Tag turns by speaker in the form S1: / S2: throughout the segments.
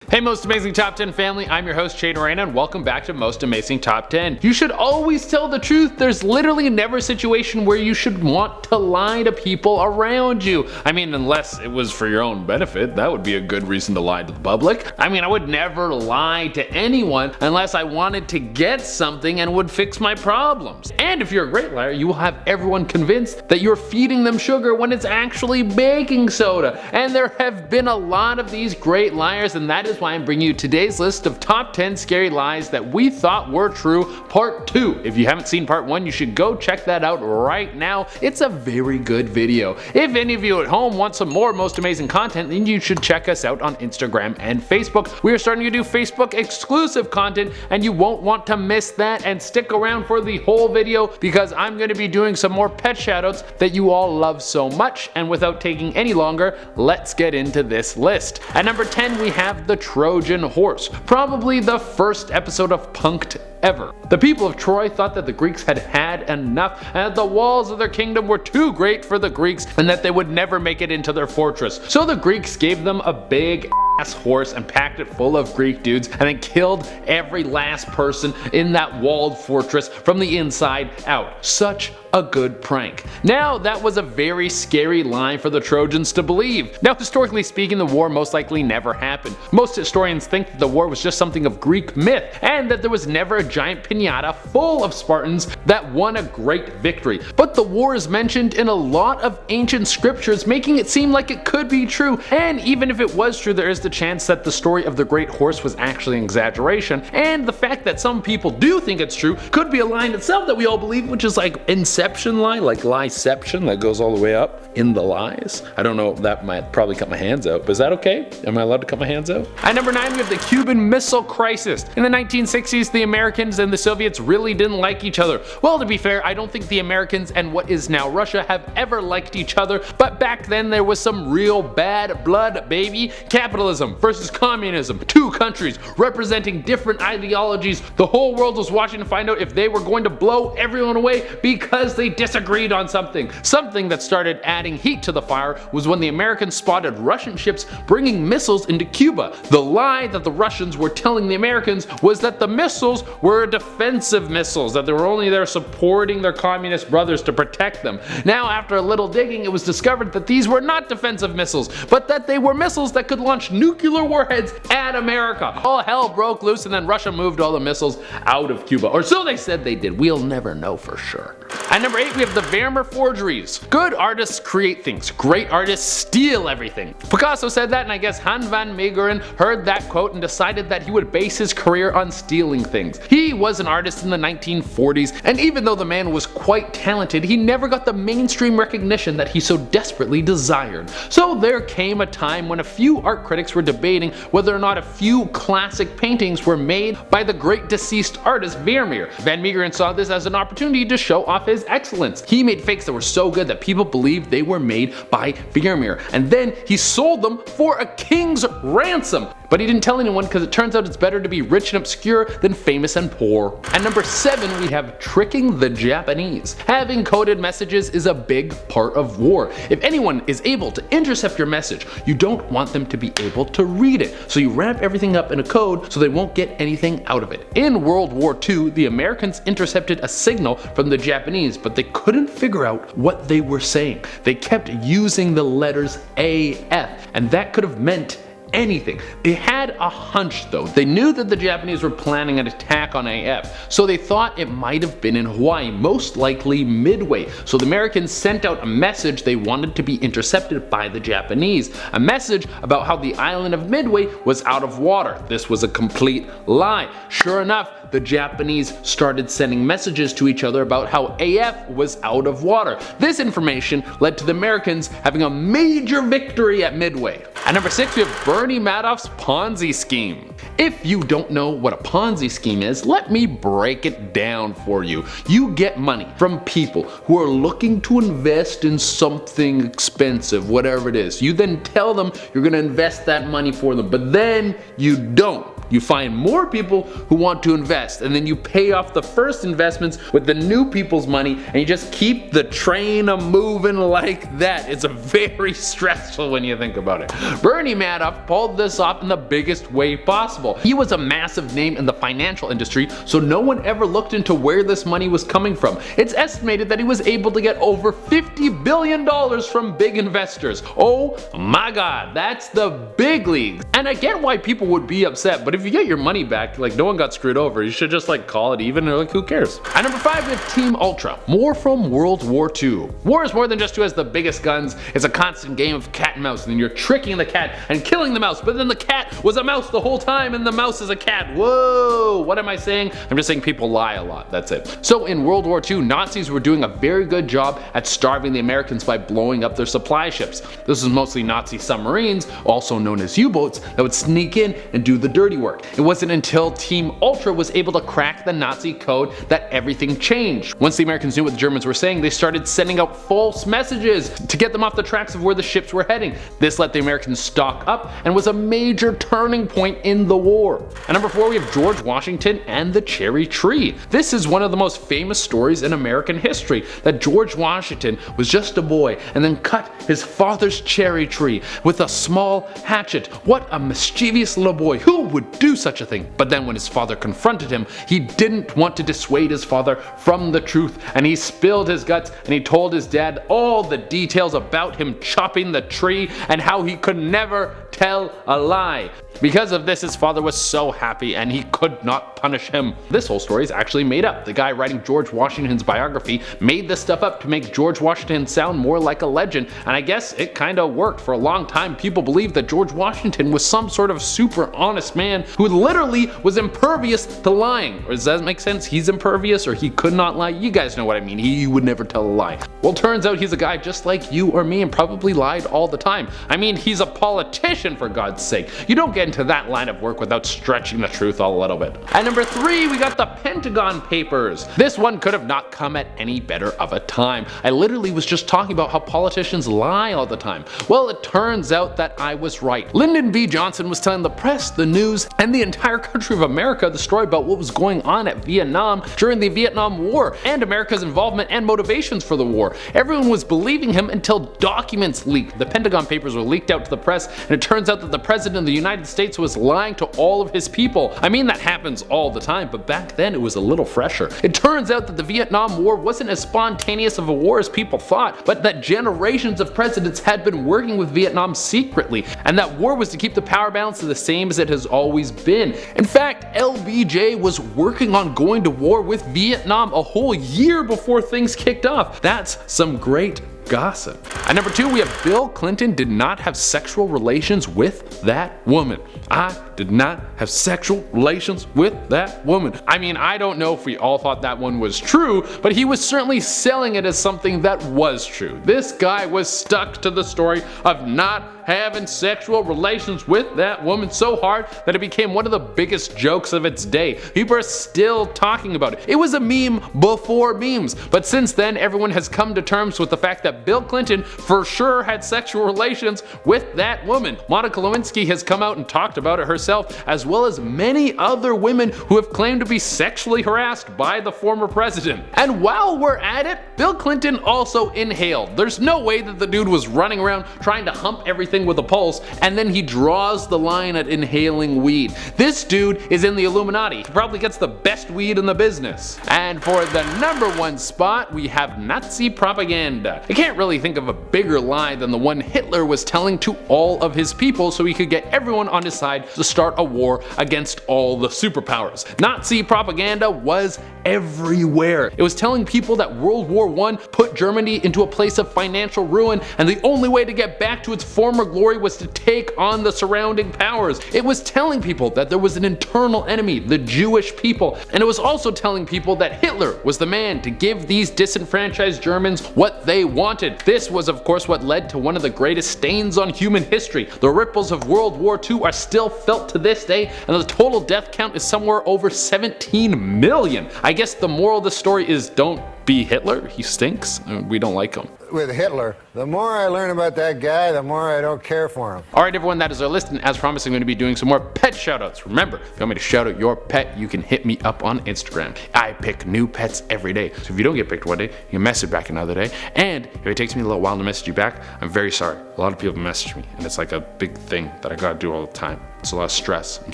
S1: Hey Most Amazing Top 10 family, I'm your host Shane Arena and welcome back to Most Amazing Top 10. You should always tell the truth. There's literally never a situation where you should want to lie to people around you. I mean, unless it was for your own benefit, that would be a good reason to lie to the public. I mean, I would never lie to anyone unless I wanted to get something and would fix my problems. And if you're a great liar, you will have everyone convinced that you're feeding them sugar when it's actually baking soda. And there have been a lot of these great liars, and that is why I'm bringing you today's list of top 10 scary lies that we thought were true, part 2. If you haven't seen part 1, you should go check that out right now. It's a very good video. If any of you at home want some more Most Amazing content, then you should check us out on Instagram and Facebook. We are starting to do Facebook exclusive content, and you won't want to miss that, and stick around for the whole video because I'm going to be doing some more pet shoutouts that you all love so much. And without taking any longer, let's get into this list. At number 10, we have the Trojan horse, probably the first episode of Punk'd ever. The people of Troy thought that the Greeks had had enough and that the walls of their kingdom were too great for the Greeks and that they would never make it into their fortress. So the Greeks gave them a big ass horse and packed it full of Greek dudes and then killed every last person in that walled fortress from the inside out. Such a good prank. Now that was a very scary lie for the Trojans to believe. Now historically speaking, the war most likely never happened. Most historians think that the war was just something of Greek myth and that there was never a giant piñata full of Spartans that won a great victory. But the war is mentioned in a lot of ancient scriptures, making it seem like it could be true. And even if it was true, there is the chance that the story of the great horse was actually an exaggeration. And the fact that some people do think it's true could be a lie in itself that we all believe, which is like Inception lie, like lieception, that goes all the way up in the lies. I don't know, that might probably cut my hands out, but is that okay? Am I allowed to cut my hands out? At number 9, we have the Cuban Missile Crisis. In the 1960s, the Americans and the Soviets really didn't like each other. Well, to be fair, I don't think the Americans and what is now Russia have ever liked each other, but back then there was some real bad blood, baby. Capitalism versus communism. Two countries representing different ideologies. The whole world was watching to find out if they were going to blow everyone away because they disagreed on something. Something that started adding heat to the fire was when the Americans spotted Russian ships bringing missiles into Cuba. The lie that the Russians were telling the Americans was that the missiles were defensive missiles, that they were only there supporting their communist brothers to protect them. Now, after a little digging, it was discovered that these were not defensive missiles, but that they were missiles that could launch nuclear warheads at America. All hell broke loose, and then Russia moved all the missiles out of Cuba, or so they said they did. We'll never know for sure. At number 8, we have the VERMEER forgeries. Good artists create things. Great artists steal everything. Picasso said that, and I guess Han van Meegeren heard that quote and decided that he would base his career on stealing things. He was an artist in the 1940s, and even though the man was quite talented, he never got the mainstream recognition that he so desperately desired. So there came a time when a few art critics were debating whether or not a few classic paintings were made by the great deceased artist Vermeer. Van Meegeren saw this as an opportunity to show off his excellence. He made fakes that were so good that people believed they were made by Vermeer, and then he sold them for a king's ransom. But he didn't tell anyone because it turns out it's better to be rich and obscure than famous and poor. At number 7, we have tricking the Japanese. Having coded messages is a big part of war. If anyone is able to intercept your message, you don't want them to be able to read it. So you wrap everything up in a code so they won't get anything out of it. In World War II, the Americans intercepted a signal from the Japanese, but they couldn't figure out what they were saying. They kept using the letters AF, and that could have meant anything. They had a hunch though. They knew that the Japanese were planning an attack on AF, so they thought it might have been in Hawaii, most likely Midway. So the Americans sent out a message they wanted to be intercepted by the Japanese. A message about how the island of Midway was out of water. This was a complete lie. Sure enough, the Japanese started sending messages to each other about how AF was out of water. This information led to the Americans having a major victory at Midway. At number 6, we have Bernie Madoff's Ponzi scheme. If you don't know what a Ponzi scheme is, let me break it down for you. You get money from people who are looking to invest in something expensive, whatever it is. You then tell them you're going to invest that money for them, but then you don't. You find more people who want to invest, and then you pay off the first investments with the new people's money, and you just keep the train a moving like that. It's very stressful when you think about it. Bernie Madoff pulled this off in the biggest way possible. He was a massive name in the financial industry, so no one ever looked into where this money was coming from. It's estimated that he was able to get over $50 billion from big investors. Oh my god, that's the big leagues. And I get why people would be upset, but if you get your money back, like no one got screwed over, you should just like call it even, or like who cares? At number 5 we have Team Ultra, more from World War II. War is more than just who has the biggest guns. It's a constant game of cat and mouse, and you're tricking the cat and killing the mouse, but then the cat was a mouse the whole time and the mouse is a cat. Whoa, what am I saying? I'm just saying people lie a lot, that's it. So in World War II, Nazis were doing a very good job at starving the Americans by blowing up their supply ships. This was mostly Nazi submarines, also known as U-boats, that would sneak in and do the dirty work. It wasn't until Team Ultra was able to crack the Nazi code that everything changed. Once the Americans knew what the Germans were saying, they started sending out false messages to get them off the tracks of where the ships were heading. This let the Americans stock up and was a major turning point in the war. At number 4 we have George Washington and the cherry tree. This is one of the most famous stories in American history, that George Washington was just a boy and then cut his father's cherry tree with a small hatchet. What a mischievous little boy, who would do such a thing? But then when his father confronted him, he didn't want to dissuade his father from the truth, and he spilled his guts and he told his dad all the details about him chopping the tree and how he could never tell a lie. Because of this, his father was so happy and he could not punish him. This whole story is actually made up. The guy writing George Washington's biography made this stuff up to make George Washington sound more like a legend, and I guess it kinda worked. For a long time, people believed that George Washington was some sort of super honest man who literally was impervious to lying. Or does that make sense? He's impervious, or he could not lie? You guys know what I mean. He would never tell a lie. Well, turns out he's a guy just like you or me and probably lied all the time. I mean, he's a politician, for God's sake. You don't get into that line of work without stretching the truth a little bit. At number 3 we got the Pentagon Papers. This one could have not come at any better of a time. I literally was just talking about how politicians lie all the time. Well, it turns out that I was right. Lyndon B. Johnson was telling the press, the news, and the entire country of America the story about what was going on at Vietnam during the Vietnam War and America's involvement and motivations for the war. Everyone was believing him until documents leaked. The Pentagon Papers were leaked out to the press, and it turns out that the President of the United States was lying to all of his people. I mean, that happens all the time, but back then it was a little fresher. It turns out that the Vietnam War wasn't as spontaneous of a war as people thought, but that generations of presidents had been working with Vietnam secretly, and that war was to keep the power balance the same as it has always been. In fact, LBJ was working on going to war with Vietnam a whole year before things kicked off. That's some great gossip. At number 2 we have Bill Clinton did not have sexual relations with that woman. I did not have sexual relations with that woman. I mean, I don't know if we all thought that one was true, but he was certainly selling it as something that was true. This guy was stuck to the story of not having sexual relations with that woman so hard that it became one of the biggest jokes of its day. People are still talking about it. It was a meme before memes, but since then everyone has come to terms with the fact that Bill Clinton for sure had sexual relations with that woman. Monica Lewinsky has come out and talked about it herself, as well as many other women who have claimed to be sexually harassed by the former president. And while we're at it, Bill Clinton also inhaled. There's no way that the dude was running around trying to hump everything with a pulse, and then he draws the line at inhaling weed. This dude is in the Illuminati. He probably gets the best weed in the business. And for the number 1 spot, we have Nazi propaganda. I can't really think of a bigger lie than the one Hitler was telling to all of his people so he could get everyone on his side to start a war against all the superpowers. Nazi propaganda was everywhere. It was telling people that World War I put Germany into a place of financial ruin, and the only way to get back to its former glory was to take on the surrounding powers. It was telling people that there was an internal enemy, the Jewish people, and it was also telling people that Hitler was the man to give these disenfranchised Germans what they wanted. This was of course what led to one of the greatest stains on human history. The ripples of World War II are still felt to this day, and the total death count is somewhere over 17 million. I guess the moral of the story is don't be Hitler. He stinks. We don't like him.
S2: With Hitler, the more I learn about that guy, the more I don't care for him.
S1: Alright everyone, that is our list, and as promised I'm going to be doing some more pet shoutouts. Remember, if you want me to shout out your pet, you can hit me up on Instagram. I pick new pets every day, so if you don't get picked one day, you can message back another day, and if it takes me a little while to message you back, I'm very sorry. A lot of people message me, and it's like a big thing that I gotta do all the time. It's a lot of stress. I'm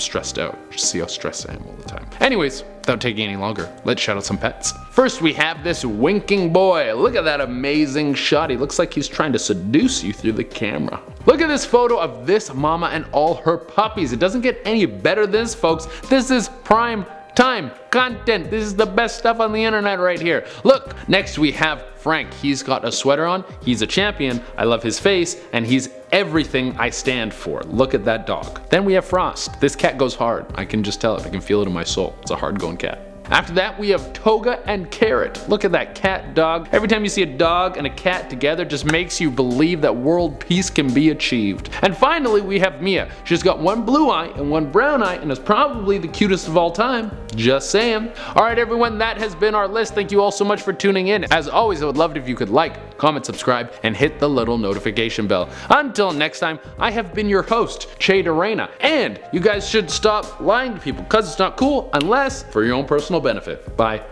S1: stressed out. Just see how stressed I am all the time. Anyways, without taking any longer, let's shout out some pets. First, we have this winking boy. Look at that amazing shot. He looks like he's trying to seduce you through the camera. Look at this photo of this mama and all her puppies. It doesn't get any better than this, folks. This is prime time content. This is the best stuff on the internet right here. Look, next we have Frank. He's got a sweater on. He's a champion. I love his face, and he's everything I stand for. Look at that dog. Then we have Frost. This cat goes hard. I can just tell it. I can feel it in my soul. It's a hard-going cat. After that, we have Toga and Carrot. Look at that cat dog. Every time you see a dog and a cat together, just makes you believe that world peace can be achieved. And finally, we have Mia. She's got one blue eye and one brown eye and is probably the cutest of all time. Just saying. Alright everyone, that has been our list. Thank you all so much for tuning in. As always, I would love it if you could like, comment, subscribe, and hit the little notification bell. Until next time, I have been your host, TROJAN. And you guys should stop lying to people, because it's not cool unless for your own personal benefit. Bye.